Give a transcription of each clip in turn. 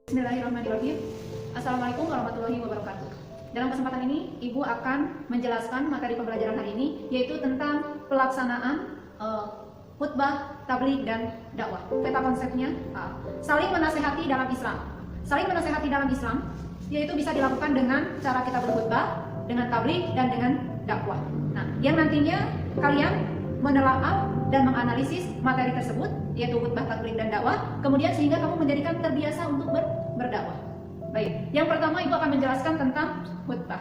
Bismillahirrahmanirrahim. Assalamualaikum warahmatullahi wabarakatuh. Dalam kesempatan ini, Ibu akan menjelaskan materi pembelajaran hari ini, yaitu tentang pelaksanaan khutbah, tabligh, dan dakwah. Peta konsepnya, saling menasehati dalam Islam. Saling menasehati dalam Islam, yaitu bisa dilakukan dengan cara kita berkhutbah, dengan tabligh, dan dengan dakwah. Nah, yang nantinya kalian menelaah dan menganalisis materi tersebut, yaitu khutbah, tabligh, dan dakwah, kemudian sehingga kamu menjadikan terbiasa untuk berdakwah. Baik, yang pertama Ibu akan menjelaskan tentang khutbah.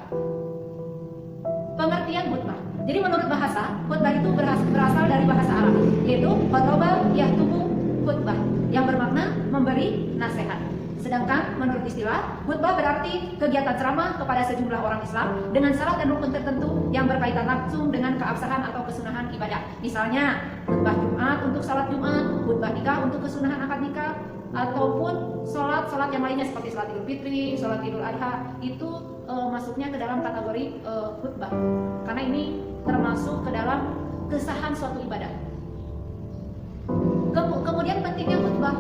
Pengertian khutbah. Jadi menurut bahasa, khutbah itu berasal dari bahasa Arab, yaitu khotbah yahtubu khutbah, yang bermakna memberi nasihat. Sedangkan menurut istilah, khutbah berarti kegiatan ceramah kepada sejumlah orang Islam dengan syarat dan rukun tertentu yang berkaitan langsung dengan keabsahan atau kesunahan ibadah. Misalnya, khutbah Jumat untuk salat Jumat, khutbah nikah untuk kesunahan akad nikah, ataupun sholat yang lainnya seperti sholat Idul Fitri, sholat Idul Adha, itu masuknya ke dalam kategori khutbah. Karena ini termasuk ke dalam kesahan suatu ibadah. Kemudian pentingnya khutbah.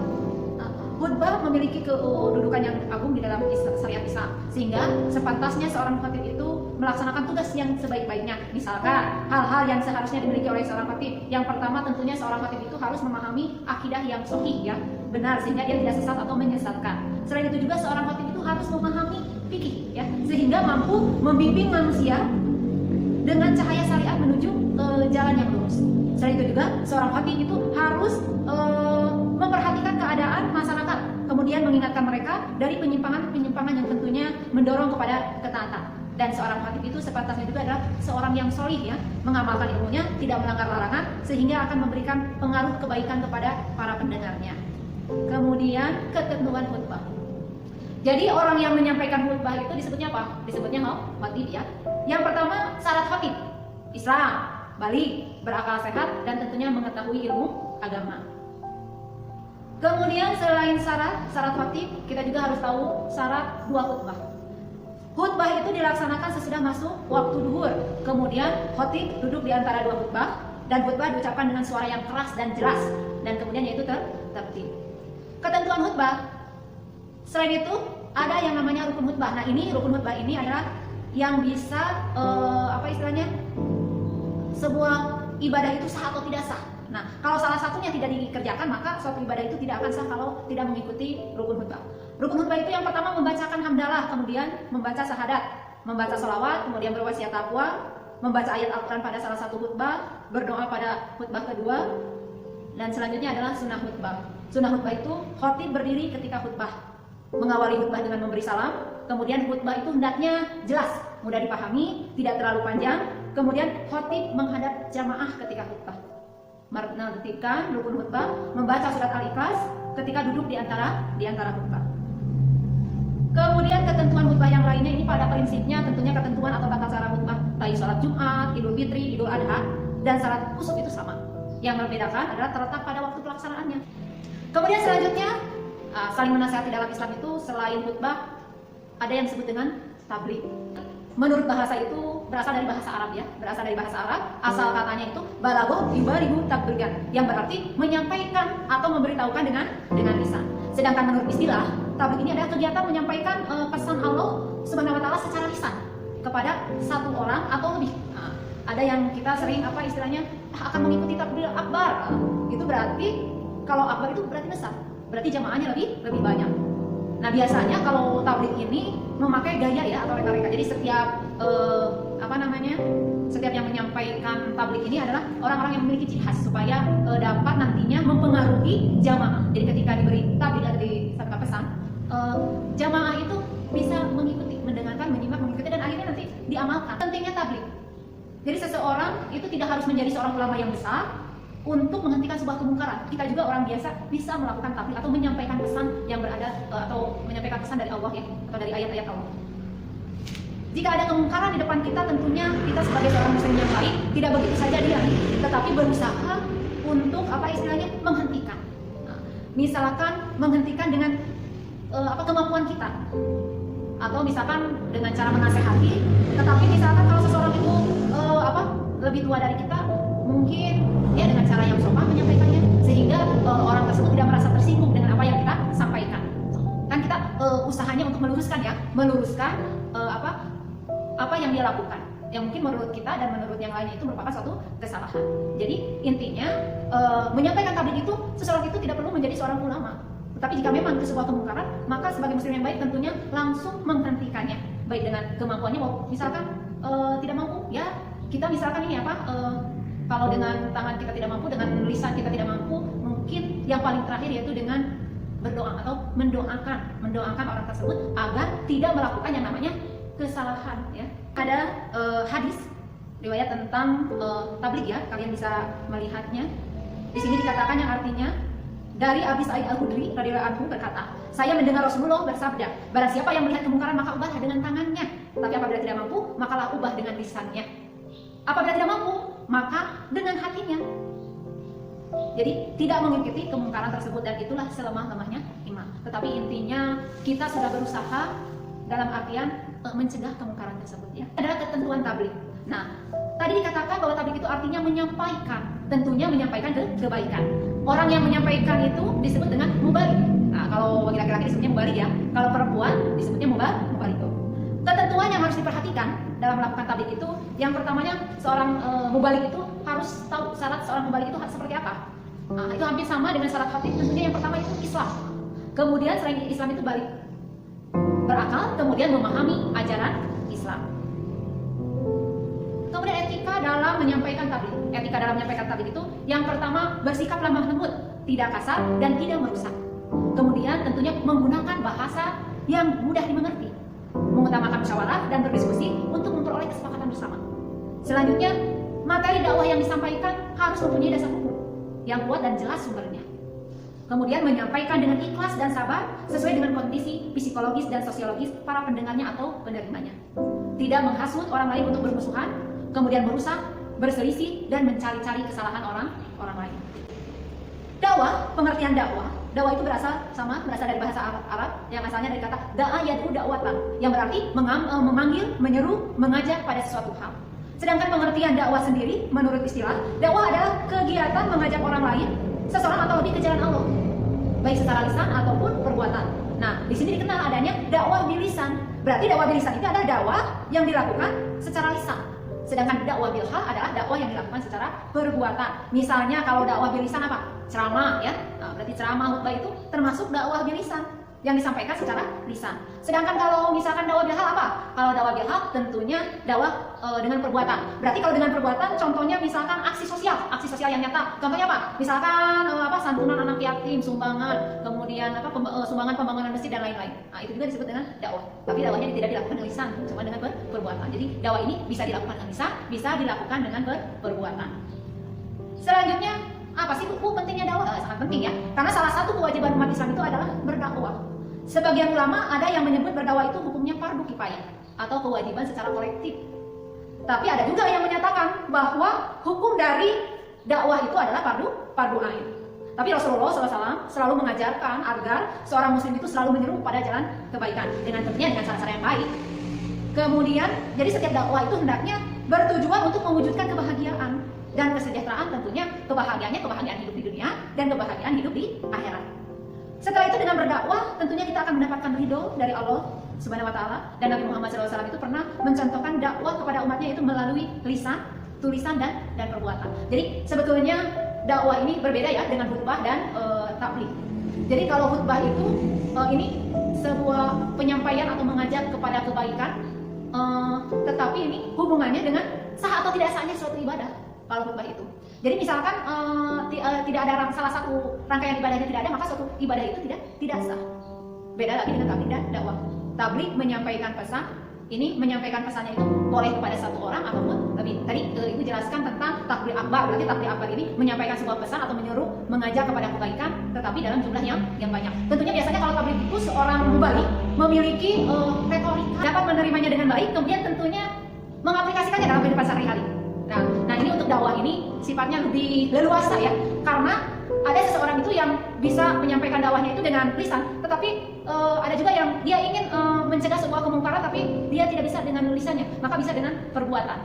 Khutbah memiliki kedudukan yang agung di dalam syariat Islam, sehingga sepantasnya seorang khatib itu melaksanakan tugas yang sebaik-baiknya. Misalkan hal-hal yang seharusnya dimiliki oleh seorang khatib. Yang pertama tentunya seorang khatib itu harus memahami akidah yang sahih, ya, benar, sehingga dia tidak sesat atau menyesatkan. Selain itu juga seorang khatib itu harus memahami fikih, ya, sehingga mampu membimbing manusia dengan cahaya syariat menuju jalan yang lurus. Selain itu juga seorang khatib itu harus memperhatikan keadaan masyarakat, kemudian mengingatkan mereka dari penyimpangan yang tentunya mendorong kepada ketaatan. Dan seorang khatib itu sepantasnya juga adalah seorang yang solih, ya, mengamalkan ilmunya, tidak melanggar larangan, sehingga akan memberikan pengaruh kebaikan kepada para pendengarnya. Kemudian ketentuan khutbah. Jadi orang yang menyampaikan khutbah itu disebutnya apa? Disebutnya khatib, ya. Yang pertama, syarat khatib: Islam, baligh, berakal sehat, dan tentunya mengetahui ilmu agama. Kemudian selain syarat khatib, kita juga harus tahu syarat dua khutbah. Khutbah itu dilaksanakan sesudah masuk waktu duhur. Kemudian khatib duduk di antara dua khutbah, dan khutbah diucapkan dengan suara yang keras dan jelas, dan kemudian yaitu tertib. Ketentuan khutbah. Selain itu ada yang namanya rukun khutbah. Nah, ini rukun khutbah ini adalah yang bisa sebuah ibadah itu sah atau tidak sah. Nah, kalau salah satunya tidak dikerjakan, maka suatu ibadah itu tidak akan sah kalau tidak mengikuti rukun khutbah. Rukun khutbah itu yang pertama membacakan hamdalah, kemudian membaca syahadat, membaca sholawat, kemudian berwasiat taqwa, membaca ayat Al-Quran pada salah satu khutbah, berdoa pada khutbah kedua, dan selanjutnya adalah sunnah khutbah. Sunnah khutbah itu khatib berdiri ketika khutbah, mengawali khutbah dengan memberi salam, kemudian khutbah itu hendaknya jelas, mudah dipahami, tidak terlalu panjang, kemudian khatib menghadap jamaah ketika khutbah, menertibkan rukun khutbah, membaca surat Al-Ikhlas ketika duduk di antara khutbah. Kemudian ketentuan khutbah yang lainnya ini pada prinsipnya tentunya ketentuan atau tata cara khutbah baik salat Jumat, Idul Fitri, Idul Adha, dan salat kusuf itu sama. Yang membedakan adalah terletak pada waktu pelaksanaannya. Kemudian selanjutnya saling menasihati dalam Islam itu selain khutbah ada yang disebut dengan tabligh. Menurut bahasa itu berasal dari bahasa Arab, ya, berasal dari bahasa Arab. Asal katanya itu balagho yubalighu tablighan, yang berarti menyampaikan atau memberitahukan dengan lisan. Sedangkan menurut istilah, tabligh ini adalah kegiatan menyampaikan pesan Allah Subhanahu wa taala secara lisan kepada satu orang atau lebih. Nah, ada yang kita sering istilahnya akan mengikuti takbir akbar. Itu berarti kalau akbar itu berarti besar, berarti jamaahnya lebih banyak. Nah, biasanya kalau tabligh ini memakai gaya, ya, atau reka-reka. Jadi setiap setiap yang menyampaikan tabligh ini adalah orang-orang yang memiliki ciri khas supaya dapat nantinya mempengaruhi jamaah. Jadi ketika diberi tabligh atau disampaikan pesan, jamaah itu bisa mengikuti, mendengarkan, menyimak, mengikuti, dan akhirnya nanti diamalkan. Pentingnya tabligh. Jadi seseorang itu tidak harus menjadi seorang ulama yang besar untuk menghentikan sebuah kemungkaran. Kita juga orang biasa bisa melakukan tabligh atau menyampaikan pesan yang berada atau menyampaikan pesan dari Allah, ya, atau dari ayat-ayat Allah. Jika ada kemungkaran di depan kita, tentunya kita sebagai seorang muslim yang baik tidak begitu saja diam, tetapi berusaha untuk menghentikan. Nah, misalkan menghentikan dengan kemampuan kita, atau misalkan dengan cara menasehati. Tetapi misalkan kalau seseorang itu lebih tua dari kita, mungkin dia dengan cara yang sopan menyampaikannya, sehingga orang tersebut tidak merasa tersinggung dengan apa yang kita sampaikan. Kan kita usahanya untuk meluruskan apa yang dia lakukan, yang mungkin menurut kita dan menurut yang lainnya itu merupakan suatu kesalahan. Jadi intinya menyampaikan tablik itu, seseorang itu tidak perlu menjadi seorang ulama. Tetapi jika memang itu sebuah kemungkaran, maka sebagai muslim yang baik tentunya langsung menghentikannya, baik dengan kemampuannya. Misalkan tidak mampu, ya kita misalkan ini kalau dengan tangan kita tidak mampu, dengan lisan kita tidak mampu, mungkin yang paling terakhir yaitu dengan berdoa atau mendoakan orang tersebut agar tidak melakukan yang namanya kesalahan. Ya, ada hadis riwayat tentang tablik, ya, kalian bisa melihatnya. Di sini dikatakan yang artinya dari Abi Sa'id Al-Khudri radhiyallahu anhu berkata, saya mendengar Rasulullah bersabda, barang siapa yang melihat kemungkaran maka ubahlah dengan tangannya, tapi apabila tidak mampu makalah ubah dengan lisannya. Apabila tidak mampu maka dengan hatinya. Jadi tidak mengikuti kemungkaran tersebut, dan itulah selemah-lemahnya iman. Tetapi intinya kita sudah berusaha dalam artian mencegah kemungkaran tersebut, ya. Adalah ketentuan tablik. Nah, tadi dikatakan bahwa tablik itu artinya menyampaikan, tentunya menyampaikan kebaikan. Orang yang menyampaikan itu disebut dengan mubalik. Nah, kalau bagi laki-laki disebutnya mubalik, ya. Kalau perempuan disebutnya mubalik. Ketentuan yang harus diperhatikan dalam melakukan tablik itu, yang pertamanya seorang mubalik itu harus tahu syarat seorang mubalik itu seperti apa. Nah, itu hampir sama dengan syarat khatib. Tentunya yang pertama itu Islam. Kemudian selain Islam itu balik, berakal, kemudian memahami ajaran Islam. Kemudian etika dalam menyampaikan tablik. Etika dalam menyampaikan tablik itu yang pertama bersikap lemah lembut, tidak kasar dan tidak merusak. Kemudian tentunya menggunakan bahasa yang mudah dimengerti, mengutamakan musyawarah dan berdiskusi untuk memperoleh kesepakatan bersama. Selanjutnya, materi dakwah yang disampaikan harus mempunyai dasar hukum yang kuat dan jelas sumbernya. Kemudian menyampaikan dengan ikhlas dan sabar sesuai dengan kondisi psikologis dan sosiologis para pendengarnya atau penerimanya. Tidak menghasut orang lain untuk bermusuhan, kemudian merusak, berselisih, dan mencari-cari kesalahan orang lain. Dakwah, pengertian dakwah itu berasal dari bahasa Arab yang asalnya dari kata da'a yad'u da'watan, yang berarti memanggil, menyeru, mengajak pada sesuatu hal. Sedangkan pengertian dakwah sendiri menurut istilah, dakwah adalah kegiatan mengajak orang lain, seseorang atau lebih ke jalan Allah, baik secara lisan ataupun perbuatan. Nah, di sini dikenal adanya dakwah bilisan. Berarti dakwah bilisan itu adalah dakwah yang dilakukan secara lisan. Sedangkan dakwah bilhal adalah dakwah yang dilakukan secara perbuatan. Misalnya kalau dakwah bilisan apa? Ceramah, ya. Nah, berarti ceramah khutbah itu termasuk dakwah bilisan yang disampaikan secara lisan. Sedangkan kalau misalkan dakwah bilhal apa? Kalau dakwah bilhal tentunya dakwah dengan perbuatan. Berarti kalau dengan perbuatan contohnya misalkan aksi sosial yang nyata. Contohnya apa? Misalkan santunan anak yatim, sumbangan, kemudian sumbangan pembangunan masjid dan lain-lain. Nah, itu juga disebut dengan dakwah. Tapi dakwahnya tidak dilakukan dengan lisan, cuma dengan perbuatan. Jadi dakwah ini bisa dilakukan dengan lisan, bisa dilakukan dengan perbuatan. Selanjutnya, apa sih pentingnya dakwah? Sangat penting, ya. Karena salah satu kewajiban umat Islam itu adalah berdakwah. Sebagian ulama ada yang menyebut berdakwah itu hukumnya fardu kifayah atau kewajiban secara kolektif. Tapi ada juga yang menyatakan bahwa hukum dari dakwah itu adalah fardu ain. Tapi Rasulullah SAW selalu mengajarkan agar seorang muslim itu selalu menyeru pada jalan kebaikan, dengan tentunya dengan cara-cara yang baik. Kemudian, jadi setiap dakwah itu hendaknya bertujuan untuk mewujudkan kebahagiaan dan kesejahteraan, tentunya kebahagiaan hidup di dunia dan kebahagiaan hidup di akhirat. Setelah itu dengan berdakwah tentunya kita akan mendapatkan ridho dari Allah Subhanahu wa taala, dan Nabi Muhammad SAW itu pernah mencontohkan dakwah kepada umatnya itu melalui lisan, tulisan dan perbuatan. Jadi sebetulnya dakwah ini berbeda, ya, dengan khutbah dan tablik. Jadi kalau khutbah itu ini sebuah penyampaian atau mengajak kepada kebaikan, tetapi ini hubungannya dengan sah atau tidak sahnya suatu ibadah. Kalau khutbah itu, jadi misalkan tidak ada salah satu rangkaian ibadahnya tidak ada, maka suatu ibadah itu tidak sah. Beda lagi dengan tablik dan dakwah. Tablik menyampaikan pesan, ini menyampaikan pesannya itu boleh kepada satu orang ataupun lebih. Tadi itu jelaskan tentang takbir akbar. Berarti takbir akbar ini menyampaikan sebuah pesan atau menyuruh, mengajak kepada kebaikan, tetapi dalam jumlah yang banyak. Tentunya biasanya kalau tablik itu seorang mubalik memiliki retorika, dapat menerimanya dengan baik, kemudian tentunya mengaplikasikannya dalam kehidupan sehari-hari. Nah ini untuk dakwah ini sifatnya lebih leluasa, ya, karena ada seseorang itu yang bisa menyampaikan dakwahnya itu dengan lisan, tetapi ada juga yang dia ingin mencegah sebuah kemungkaran, tapi dia tidak bisa dengan lisannya, maka bisa dengan perbuatan.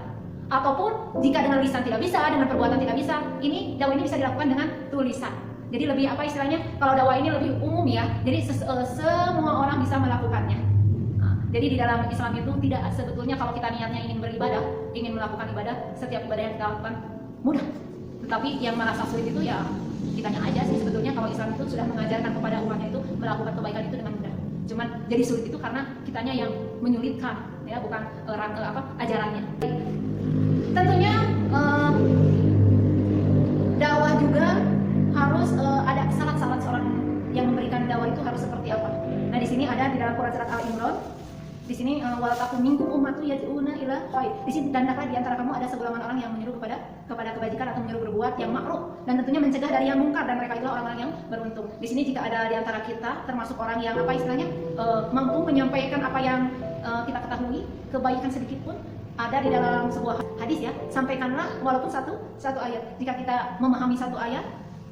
Ataupun jika dengan lisan tidak bisa, dengan perbuatan tidak bisa, ini dakwah ini bisa dilakukan dengan tulisan. Jadi lebih apa istilahnya, kalau dakwah ini lebih umum ya, jadi semua orang bisa melakukannya. Jadi di dalam Islam itu tidak sebetulnya kalau kita niatnya ingin beribadah, ingin melakukan ibadah, setiap ibadah yang kita lakukan mudah. Tetapi yang merasa sulit itu ya kitanya aja sih sebetulnya. Kalau Islam itu sudah mengajarkan kepada umatnya itu melakukan kebaikan itu dengan mudah. Cuman jadi sulit itu karena kitanya yang menyulitkan, ya bukan ajarannya. Tentunya dakwah juga harus ada syarat-syarat seorang yang memberikan dakwah itu harus seperti apa. Nah di sini ada di dalam Quran surat Al-Imran. Di sini walatakum minkum ummatu yad'una ila khair. Di sini dan di antara kamu ada segolongan orang yang menyuruh kepada kebajikan atau menyuruh berbuat yang makruf dan tentunya mencegah dari yang mungkar, dan mereka itulah orang-orang yang beruntung. Di sini jika ada di antara kita termasuk orang yang apa istilahnya mampu menyampaikan apa yang kita ketahui, kebaikan sedikit pun ada di dalam sebuah hadis ya, sampaikanlah walaupun satu ayat. Jika kita memahami satu ayat,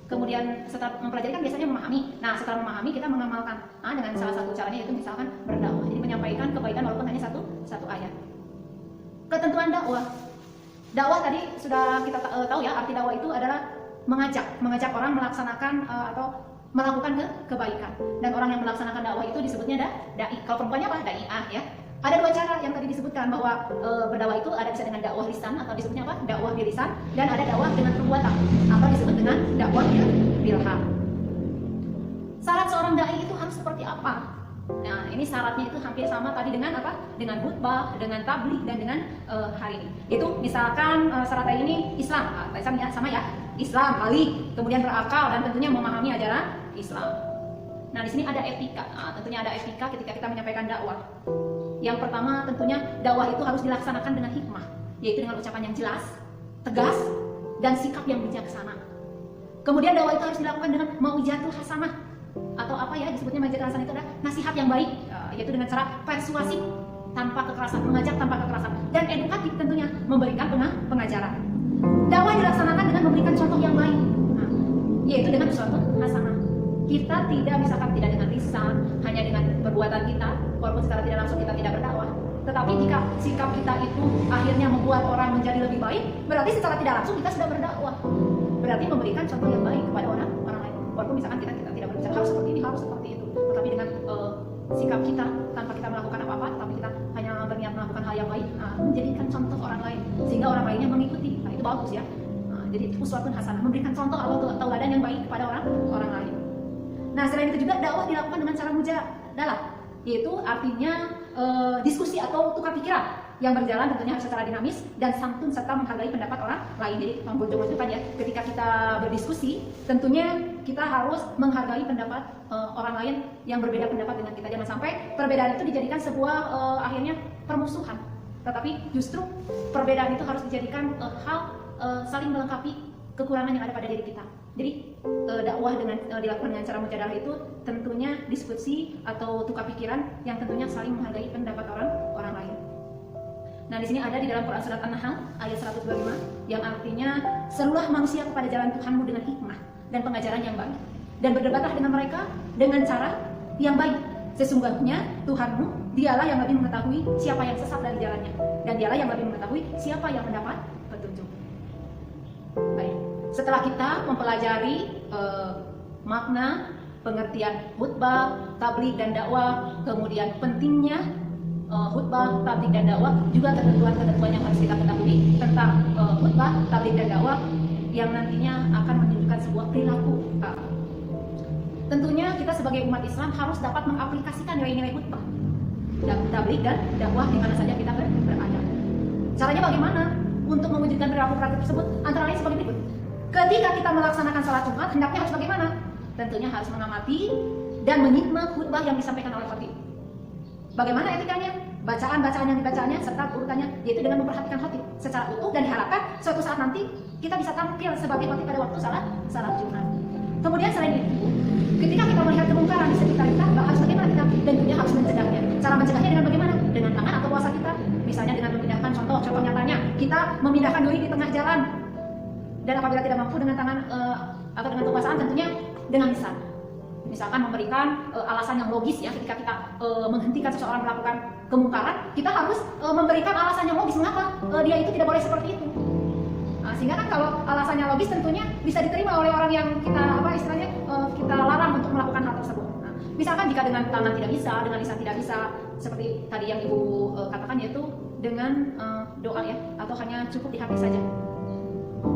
kemudian setelah mempelajari kan biasanya memahami. Nah setelah memahami kita mengamalkan. Dengan salah satu caranya yaitu misalkan berdakwah. Jadi menyampaikan kebaikan walaupun hanya satu ayat. Ketentuan dakwah. Dakwah tadi sudah kita tahu ya, arti dakwah itu adalah mengajak orang melaksanakan atau melakukan kebaikan. Dan orang yang melaksanakan dakwah itu disebutnya dai. Kalau perempuannya apa? Dai'ah ya. Ada dua cara yang tadi disebutkan bahwa berdakwah itu ada bisa dengan dakwah lisan atau disebutnya apa? Dakwah bil lisan, dan ada dakwah dengan perbuatan atau disebut dengan dakwah bilham. Syarat seorang dai itu harus seperti apa? Nah, ini syaratnya itu hampir sama tadi dengan apa? Dengan khutbah, dengan tabligh dan dengan hari ini. Itu misalkan syarat dai ini Islam, sama ya. Islam, balik, kemudian berakal dan tentunya memahami ajaran Islam. Nah, di sini ada etika. Tentunya ada etika ketika kita menyampaikan dakwah. Yang pertama tentunya dakwah itu harus dilaksanakan dengan hikmah, yaitu dengan ucapan yang jelas, tegas, dan sikap yang bijaksana. Kemudian dakwah itu harus dilakukan dengan mau'izatul hasanah, atau apa ya disebutnya mau'izatul hasanah itu adalah nasihat yang baik, yaitu dengan cara persuasif tanpa kekerasan, mengajak tanpa kekerasan, dan edukatif tentunya memberikan pengajaran. Dakwah dilaksanakan dengan memberikan contoh yang baik, yaitu dengan suatu hasanah. Kita misalkan tidak dengan lisan, hanya dengan perbuatan kita, walaupun secara tidak langsung kita tidak berdakwah. Tetapi jika sikap kita itu akhirnya membuat orang menjadi lebih baik, berarti secara tidak langsung kita sudah berdakwah. Berarti memberikan contoh yang baik kepada orang lain. Walaupun misalkan kita tidak berbicara harus seperti ini, harus seperti itu. Tetapi dengan sikap kita tanpa kita melakukan apa-apa, tapi kita hanya berniat melakukan hal yang baik, menjadikan contoh orang lain sehingga orang lainnya mengikuti. Nah itu bagus ya. Jadi uswatun hasanah, memberikan contoh atau tauladan yang baik kepada orang lain. Nah selain itu juga dakwah dilakukan dengan cara mujadalah, yaitu artinya diskusi atau tukar pikiran yang berjalan tentunya harus secara dinamis dan santun serta menghargai pendapat orang lain. Jadi pengunjung itu kan ya, ketika kita berdiskusi tentunya kita harus menghargai pendapat orang lain yang berbeda pendapat dengan kita. Jangan sampai perbedaan itu dijadikan sebuah akhirnya permusuhan, tetapi justru perbedaan itu harus dijadikan hal saling melengkapi kekurangan yang ada pada diri kita. Jadi dakwah dengan dilakukan dengan cara mujadalah itu tentunya diskusi atau tukar pikiran yang tentunya saling menghargai pendapat orang lain. Nah di sini ada di dalam Quran surat An-Nahl ayat 125 yang artinya serulah manusia kepada jalan Tuhanmu dengan hikmah dan pengajaran yang baik, dan berdebatlah dengan mereka dengan cara yang baik. Sesungguhnya Tuhanmu dialah yang lebih mengetahui siapa yang sesat dari jalannya, dan dialah yang lebih mengetahui siapa yang mendapat petunjuk. Baik. Setelah kita mempelajari makna, pengertian khutbah, tabligh dan dakwah, kemudian pentingnya khutbah, tabligh dan dakwah, juga ketentuan-ketentuan yang harus kita ketahui tentang khutbah, tabligh dan dakwah yang nantinya akan menunjukkan sebuah perilaku. Tentunya kita sebagai umat Islam harus dapat mengaplikasikan nilai-nilai khutbah, tabligh dan dakwah di mana saja kita berada. Caranya bagaimana untuk mewujudkan perilaku tersebut? Antara lain sebagai berikut. Ketika kita melaksanakan salat Jumat, hendaknya harus bagaimana? Tentunya harus mengamati dan menyimak khutbah yang disampaikan oleh khatib. Bagaimana etikanya? Bacaan-bacaan yang dibacanya serta urutannya, yaitu dengan memperhatikan khatib secara utuh, dan diharapkan suatu saat nanti kita bisa tampil sebagai khatib pada waktu salat Jumat. Kemudian selain itu, ketika kita melihat kemungkaran di sekitar kita, harus bagaimana kita? Tentunya harus mencegahnya. Cara mencegahnya dengan bagaimana? Dengan tangan atau kuasa kita. Misalnya dengan memindahkan contoh nyatanya, kita memindahkan duri di tengah jalan. Dan apabila tidak mampu dengan tangan atau dengan kekuasaan, tentunya dengan lisan. Misalkan memberikan alasan yang logis ya, ketika kita menghentikan seseorang melakukan kemungkaran, kita harus memberikan alasan yang logis mengapa dia itu tidak boleh seperti itu. Sehingga kan kalau alasannya logis tentunya bisa diterima oleh orang yang kita istilahnya kita larang untuk melakukan hal tersebut. Nah, misalkan jika dengan tangan tidak bisa, dengan lisan tidak bisa, seperti tadi yang Ibu katakan, yaitu dengan doa ya, atau hanya cukup di hati saja,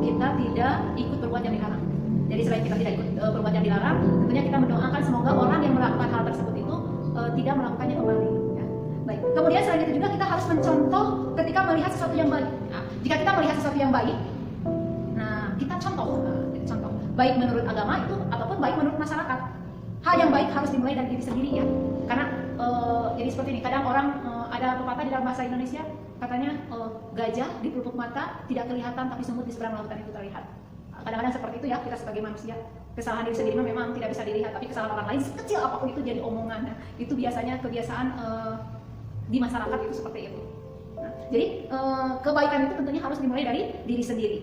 kita tidak ikut berbuat yang dilarang. Jadi selain kita tidak ikut berbuat yang dilarang, tentunya kita mendoakan semoga orang yang melakukan hal tersebut itu tidak melakukannya kembali. Ya. Baik. Kemudian selain itu juga kita harus mencontoh ketika melihat sesuatu yang baik. Nah, jika kita melihat sesuatu yang baik, nah kita contoh, baik menurut agama itu ataupun baik menurut masyarakat. Hal yang baik harus dimulai dari diri sendiri ya. Karena jadi seperti ini. Kadang orang ada pepatah di dalam bahasa Indonesia katanya gajah di pelupuk mata tidak kelihatan, tapi semut di seberang lautan itu terlihat. Kadang-kadang seperti itu ya kita sebagai manusia. Kesalahan diri sendiri memang tidak bisa dilihat, tapi kesalahan orang lain sekecil apapun itu jadi omongan. Nah, itu biasanya kebiasaan di masyarakat itu seperti itu. Nah, jadi kebaikan itu tentunya harus dimulai dari diri sendiri.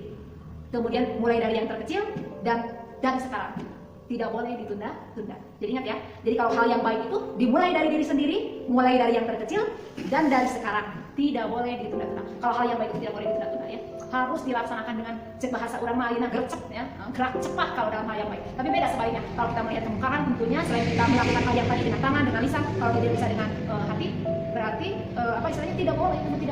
Kemudian mulai dari yang terkecil dan sekarang. Tidak boleh ditunda-tunda. Jadi ingat ya. Jadi kalau hal yang baik itu dimulai dari diri sendiri, mulai dari yang terkecil dan dari sekarang. Tidak boleh ditunda-tunda. Kalau hal yang baik itu tidak boleh ditunda-tunda ya. Harus dilaksanakan dengan bahasa orang Malina gercep ya, gerak cepat kalau dalam hal yang baik. Tapi beda sebaliknya. Kalau kita melihat kemungkaran, tentunya selain kita melakukan hal yang tadi dengan tangan, dengan lisan, kalau tidak bisa dengan hati, berarti apa istilahnya tidak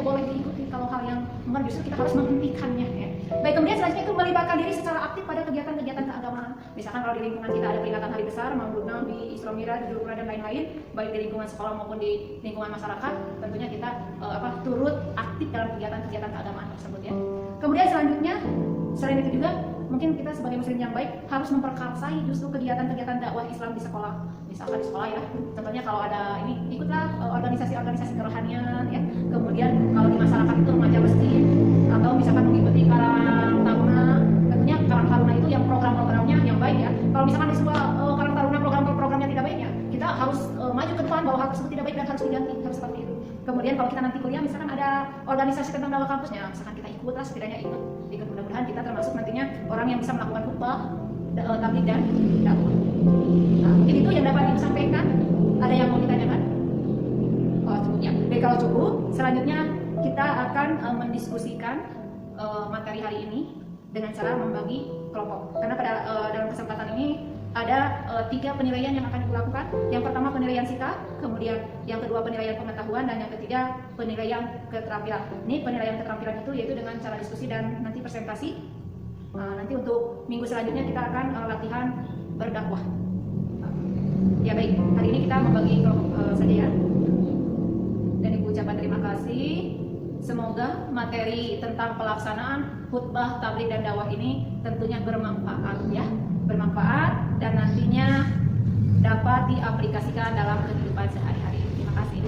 boleh diikuti. Kalau hal yang mungkar justru kita harus menghentikannya ya. Baik, kemudian selanjutnya itu melibatkan diri secara aktif pada kegiatan-kegiatan keagamaan. Misalkan kalau di lingkungan kita ada peringatan hari besar, Maulid Nabi, Isra Miraj, Idul Fitri dan lain-lain, baik di lingkungan sekolah maupun di lingkungan masyarakat, tentunya kita turut aktif dalam kegiatan-kegiatan keagamaan tersebut ya. Kemudian selanjutnya, selain itu juga mungkin kita sebagai muslim yang baik harus memperkarsai justru kegiatan-kegiatan dakwah Islam di sekolah. Misalkan di sekolah ya, contohnya kalau ada ini ikutlah organisasi-organisasi kerohanian ya. Kemudian kalau di masyarakat itu remaja masjid atau misalkan mengikuti Karang Taruna, tentunya Karang Taruna itu yang program-programnya yang baik ya. Kalau misalkan di sebuah Karang Taruna program-programnya tidak baik ya, kita harus maju ke depan bahwa hal tersebut tidak baik dan harus diganti, harus seperti itu. Kemudian kalau kita nanti kuliah misalkan ada organisasi tentang dakwah kampusnya, misalkan kita ikutlah, setidaknya ikut mudah-mudahan kita termasuk nantinya orang yang bisa melakukan khutbah, tabligh dan dakwah. Nah, mungkin itu yang dapat Ibu sampaikan. Ada yang mau ditanyakan? Oh, cukup ya. Baik, kalau cukup, selanjutnya kita akan mendiskusikan materi hari ini dengan cara membagi kelompok. Karena pada dalam kesempatan ini ada 3 penilaian yang akan dilakukan. Yang pertama penilaian sikap, kemudian yang kedua penilaian pengetahuan, dan yang ketiga penilaian keterampilan. Ini penilaian keterampilan itu yaitu dengan cara diskusi dan nanti presentasi. Nanti untuk minggu selanjutnya kita akan latihan berdakwah. Ya baik, hari ini kita membagi kelompok saja ya. Dan Ibu ucapkan terima kasih. Semoga materi tentang pelaksanaan khutbah, tabligh dan dakwah ini tentunya bermanfaat ya. Bermanfaat dan nantinya dapat diaplikasikan dalam kehidupan sehari-hari. Terima kasih.